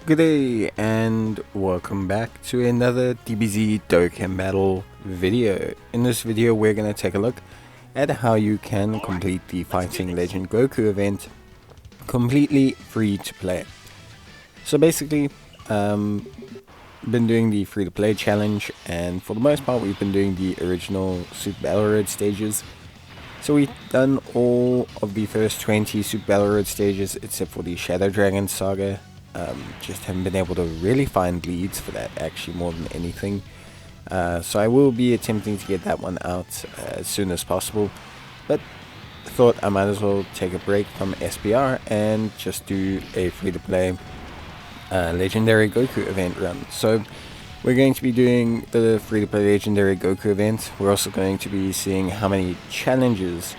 Good day and welcome back to another DBZ Dokkan battle video. In this video we're going to take a look at how you can complete the Fighting Legend Goku event completely free to play. So basically, been doing the free to play challenge, and for the most part we've been doing the original Super Battle Road stages. So we've done all of the first 20 Super Battle Road stages except for the Shadow Dragon Saga. Just haven't been able to really find leads for that actually more than anything. So I will be attempting to get that one out as soon as possible. But I thought I might as well take a break from SBR and just do a free-to-play Legendary Goku event run. So we're going to be doing the free-to-play Legendary Goku event. We're also going to be seeing how many challenges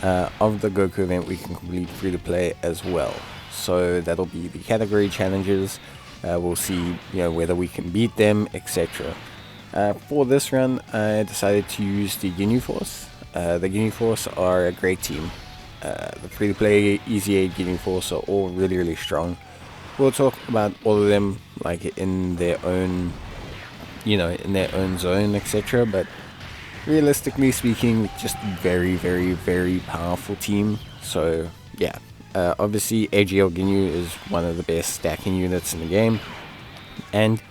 of the Goku event we can complete free-to-play as well. So that'll be the category challenges. We'll see, whether we can beat them, etc. For this run, I decided to use the Ginyu Force. The Ginyu Force are a great team. The free-to-play Easy 8 Ginyu Force are all really strong. We'll talk about all of them like in their own, in their own zone, etc. But realistically speaking, just very powerful team. So yeah. Obviously AGL Ginyu is one of the best stacking units in the game, and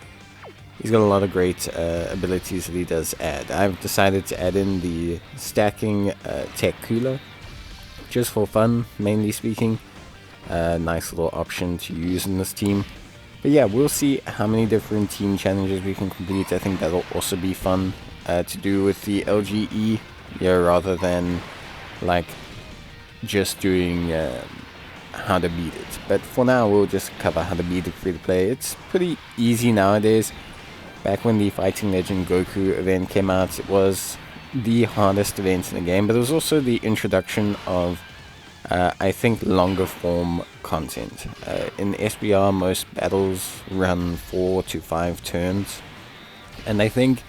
he's got a lot of great abilities that he does add. I've decided to add in the stacking tech cooler just for fun, mainly speaking. Nice little option to use in this team. But yeah, we'll see how many different team challenges we can complete. I think that'll also be fun to do with the LGE, rather than like just doing how to beat it. But for now we'll just cover how to beat it free to play. It's pretty easy nowadays. Back when the Fighting Legend Goku event came out, it was the hardest event in the game, but it was also the introduction of I think longer form content. In SBR most battles run 4 to 5 turns, and I think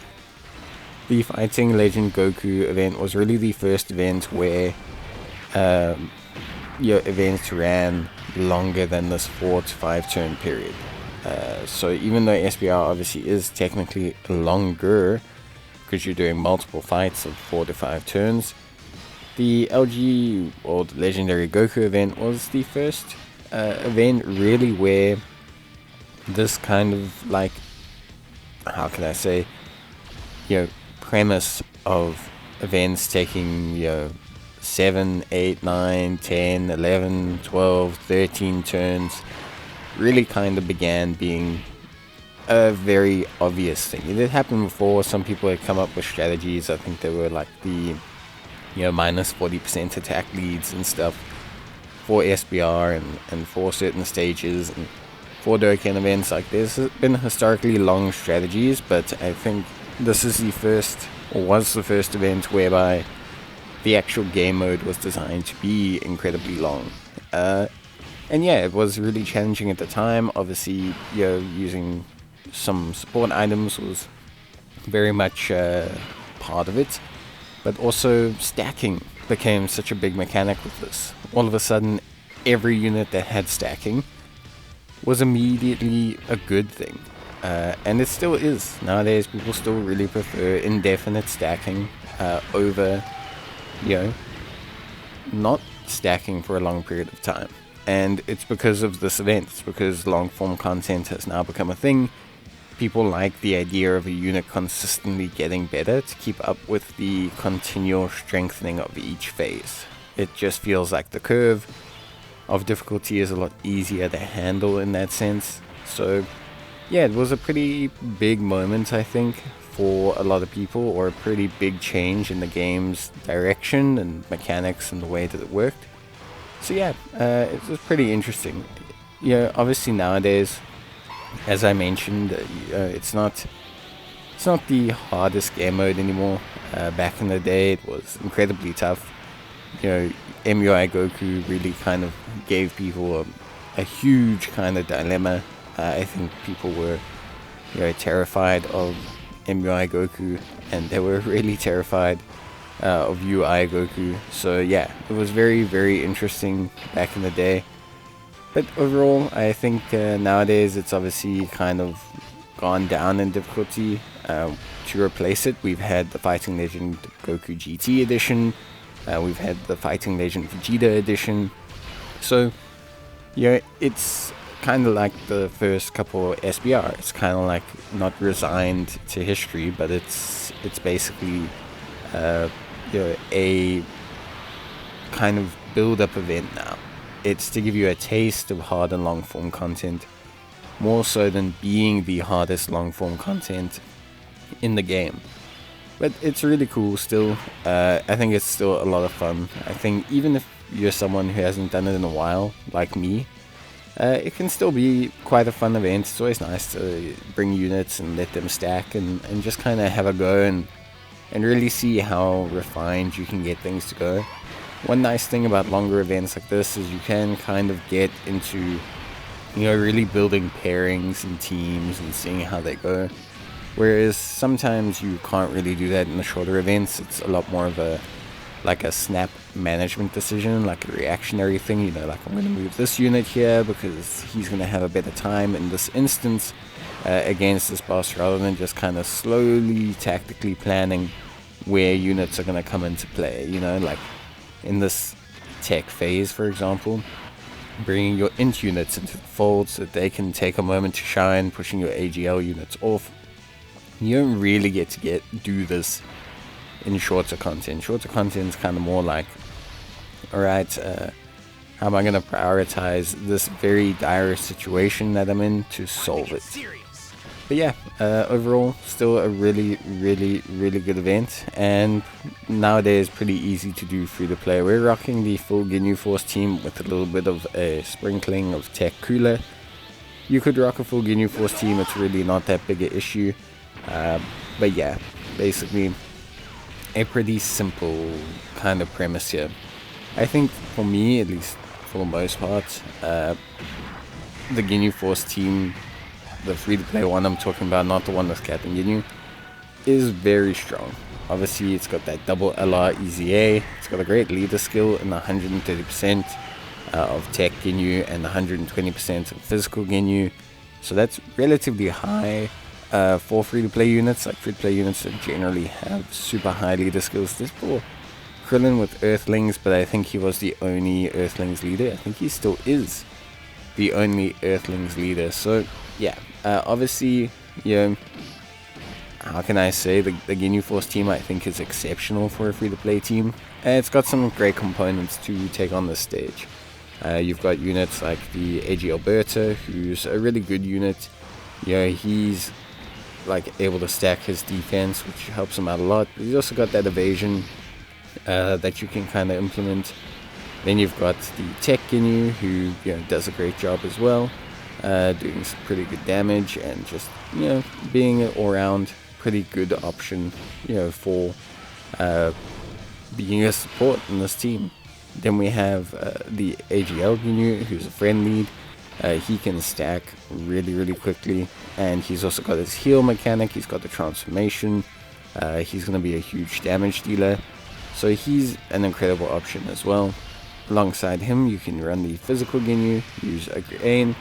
the Fighting Legend Goku event was really the first event where your events ran longer than this 4 to 5 turn period. So even though SBR obviously is technically longer because you're doing multiple fights of 4 to 5 turns, the LG or the Legendary Goku event was the first event really where this kind of like, how can I say, premise of events taking 7, 8, 9, 10, 11, 12, 13 turns really kind of began being a very obvious thing. It had happened before. Some people had come up with strategies. I think there were like the minus 40% attack leads and stuff for SBR and for certain stages and for Dokkan events. Like there's been historically long strategies, but I think this is the first, or was the first event whereby the actual game mode was designed to be incredibly long. And yeah, it was really challenging at the time. Obviously, using some support items was very much part of it. But also stacking became such a big mechanic with this. All of a sudden, every unit that had stacking was immediately a good thing. And it still is. Nowadays, people still really prefer indefinite stacking over not stacking for a long period of time. And it's because of this event. It's because long form content has now become a thing. People like the idea of a unit consistently getting better to keep up with the continual strengthening of each phase. It just feels like the curve of difficulty is a lot easier to handle in that sense. So yeah, it was a pretty big moment, I think, for a lot of people, or a pretty big change in the game's direction and mechanics and the way that it worked. So yeah, it was pretty interesting. Obviously nowadays, as I mentioned, it's not the hardest game mode anymore. Back in the day, it was incredibly tough. MUI Goku really kind of gave people a huge kind of dilemma. I think people were, terrified of MUI Goku, and they were really terrified of UI Goku. So yeah, it was very interesting back in the day. But overall, I think nowadays it's obviously kind of gone down in difficulty. To replace it, we've had the Fighting Legend Goku GT edition, we've had the Fighting Legend Vegeta edition. So, yeah, it's kind of like the first couple SBR. It's kind of like not resigned to history, but it's basically a kind of build-up event now. It's to give you a taste of hard and long-form content, more so than being the hardest long-form content in the game. But it's really cool still. I think it's still a lot of fun. I think even if you're someone who hasn't done it in a while, like me, it can still be quite a fun event. It's always nice to bring units and let them stack and just kind of have a go and really see how refined you can get things to go. One nice thing about longer events like this is you can kind of get into, really building pairings and teams and seeing how they go. Whereas sometimes you can't really do that in the shorter events. It's a lot more of a snap management decision, like a reactionary thing, like I'm going to move this unit here because he's going to have a better time in this instance against this boss, rather than just kind of slowly tactically planning where units are going to come into play, like in this tech phase, for example, bringing your int units into the fold so that they can take a moment to shine, pushing your AGL units off. You don't really get to do this in shorter content. Shorter content is kind of more like, alright, how am I going to prioritize this very dire situation that I'm in to solve it? But yeah, overall, still a really, really, really good event, and nowadays pretty easy to do free to play. We're rocking the full Ginyu Force team with a little bit of a sprinkling of tech cooler. You could rock a full Ginyu Force team, it's really not that big an issue. But yeah, basically a pretty simple kind of premise here. I think for me, at least for the most part, the Ginyu Force team, the free-to-play one I'm talking about, not the one with Captain Ginyu, is very strong. Obviously, it's got that double LR EZA, it's got a great leader skill and 130% of tech Ginyu and 120% of physical Ginyu. So that's relatively high for free-to-play units. Like free-to-play units that generally have super high leader skills. This for Krillin with Earthlings, but I think he was the only Earthlings leader. I think he still is the only Earthlings leader. So yeah, obviously, how can I say, the Ginyu Force team I think is exceptional for a free-to-play team. It's got some great components to take on this stage. You've got units like the AG Alberta, who's a really good unit. He's like able to stack his defense, which helps him out a lot. But he's also got that evasion that you can kind of implement. Then you've got the Tech Ginyu, who does a great job as well, doing some pretty good damage and just being an all-round pretty good option for being a support in this team. Then we have the AGL Ginyu, who's a friend lead. He can stack really, really quickly, and he's also got his heal mechanic. He's got the transformation. He's going to be a huge damage dealer, so he's an incredible option as well. Alongside him, you can run the physical Ginyu, use a Grain,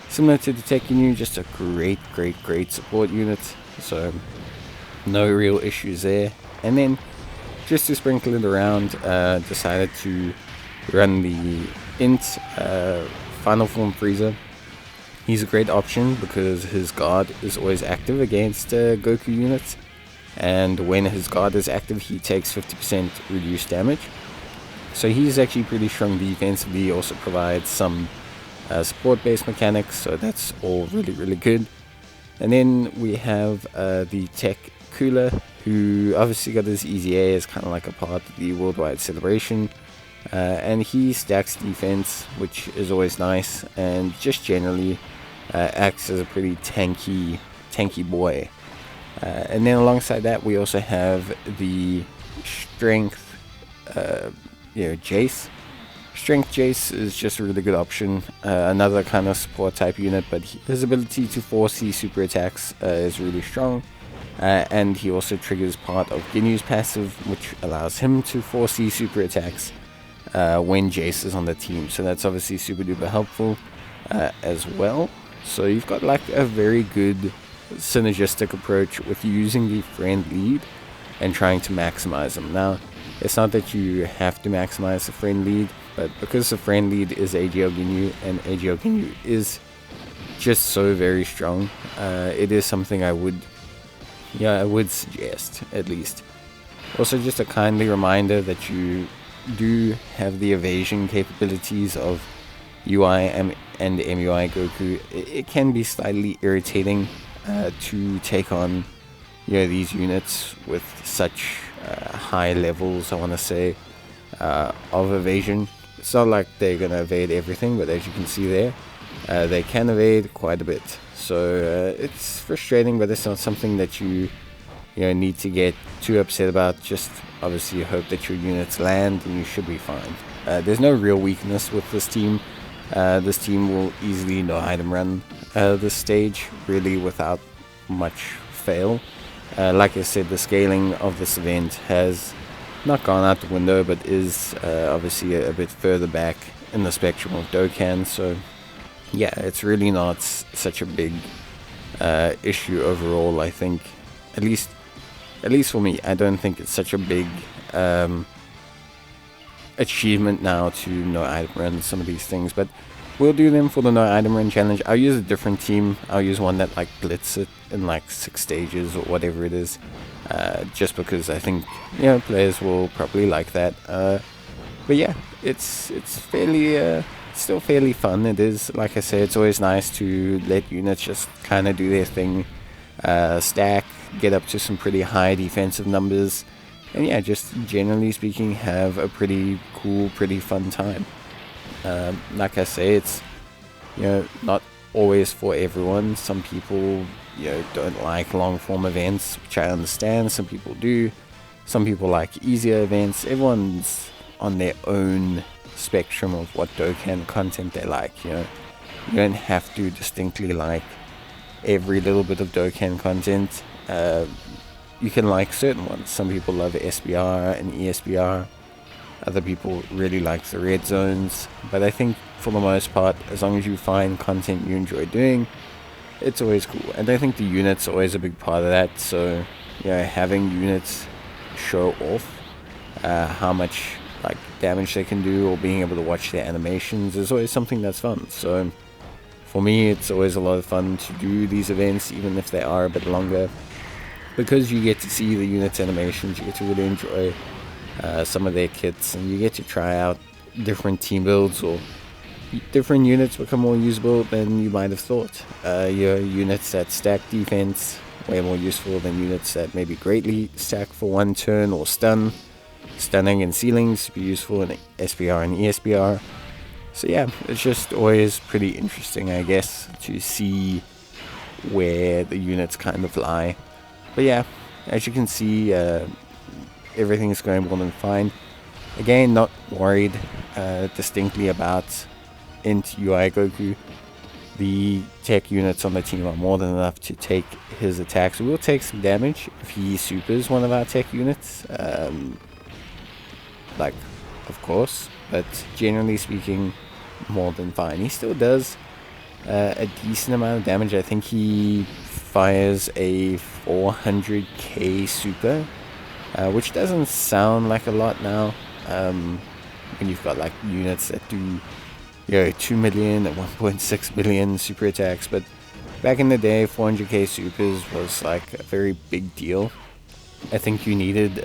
similar to the Tech Ginyu, just a great, great, great support unit. So no real issues there. And then just to sprinkle it around, decided to run the Int Final Form Frieza. He's a great option because his guard is always active against Goku units, and when his guard is active he takes 50% reduced damage. So he's actually pretty strong defensively. He also provides some support based mechanics, so that's all really, really good. And then we have the Tech Cooler, who obviously got his EZA as kind of like a part of the worldwide celebration. And he stacks defense, which is always nice, and just generally acts as a pretty tanky boy. And then alongside that, we also have the Strength, Jace. Strength Jace is just a really good option. Another kind of support type unit, but his ability to 4C super attacks is really strong. And he also triggers part of Ginyu's passive, which allows him to 4C super attacks when Jace is on the team. So that's obviously super duper helpful. as well. So you've got like a very good synergistic approach with using the friend lead and trying to maximize them. Now, it's not that you have to maximize the friend lead, but because the friend lead is AGL Ginyu and AGL Ginyu is just so very strong, it is something I would suggest, at least. Also, just a kindly reminder that you do have the evasion capabilities of UI and MUI Goku. It can be slightly irritating to take on these units with such high levels, I want to say, of evasion. It's not like they're going to evade everything, but as you can see there, they can evade quite a bit. So it's frustrating, but it's not something that you need to get too upset about. Just obviously hope that your units land and you should be fine. There's no real weakness with this team. This team will easily no item run this stage really without much fail. Like I said, the scaling of this event has not gone out the window, but is obviously a bit further back in the spectrum of Dokkan. So yeah, it's really not such a big issue overall. I think, at least for me, I don't think it's such a big achievement now to no item run some of these things, but we'll do them for the no item run challenge. I'll use a different team. I'll use one that like blitz it in like 6 stages or whatever it is, just because I think players will probably like that. But yeah, it's fairly still fairly fun. It is, like I said, it's always nice to let units just kind of do their thing, stack, get up to some pretty high defensive numbers, and yeah, just generally speaking, have a pretty cool, pretty fun time. Like I say, it's not always for everyone. Some people don't like long form events, which I understand. Some people do. Some people like easier events. Everyone's on their own spectrum of what Dokkan content they like. You don't have to distinctly like every little bit of Dokkan content. You can like certain ones. Some people love SBR and ESBR. Other people really like the red zones. But I think for the most part, as long as you find content you enjoy doing, it's always cool. And I think the units are always a big part of that. So having units show off how much like damage they can do, or being able to watch their animations, is always something that's fun. So for me, it's always a lot of fun to do these events, even if they are a bit longer, because you get to see the units' animations, you get to really enjoy some of their kits, and you get to try out different team builds, or different units become more usable than you might have thought. Your units that stack defense, way more useful than units that maybe greatly stack for one turn or stun. Stunning and ceilings be useful in SBR and ESBR. So yeah, it's just always pretty interesting, I guess, to see where the units kind of lie. But yeah, as you can see, everything's going more than fine. Again, not worried distinctly about int UI Goku. The tech units on the team are more than enough to take his attacks. We will take some damage if he supers one of our tech units. Of course, but generally speaking, more than fine. He still does a decent amount of damage. I think he fires a 400k super, which doesn't sound like a lot now, when you've got like units that do 2 million and 1.6 million super attacks. But back in the day, 400k supers was like a very big deal. I think you needed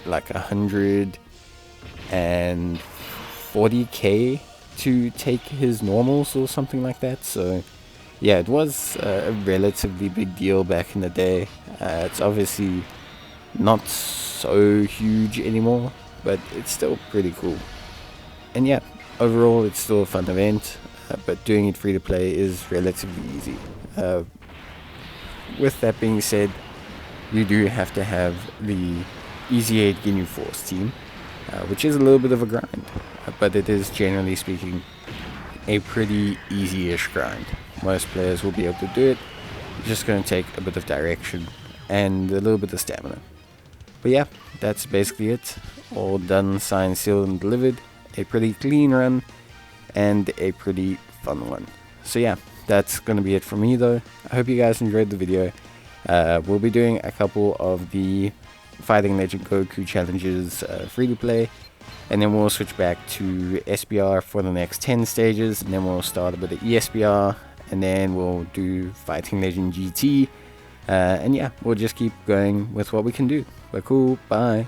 like 140k to take his normals or something like that. So yeah, it was a relatively big deal back in the day. It's obviously not so huge anymore, but it's still pretty cool. And yeah, overall it's still a fun event, but doing it free to play is relatively easy. With that being said, you do have to have the Easy 8 Ginyu Force team, which is a little bit of a grind, but it is, generally speaking, a pretty easy-ish grind. Most players will be able to do it. It's just going to take a bit of direction and a little bit of stamina. But yeah, that's basically it. All done, signed, sealed, and delivered. A pretty clean run and a pretty fun one. So yeah, that's going to be it from me though. I hope you guys enjoyed the video. We'll be doing a couple of the Fighting Legend Goku challenges free to play, and then we'll switch back to SBR for the next 10 stages, and then we'll start with the ESBR, and then we'll do Fighting Legend GT, and yeah, we'll just keep going with what we can do. But cool, bye.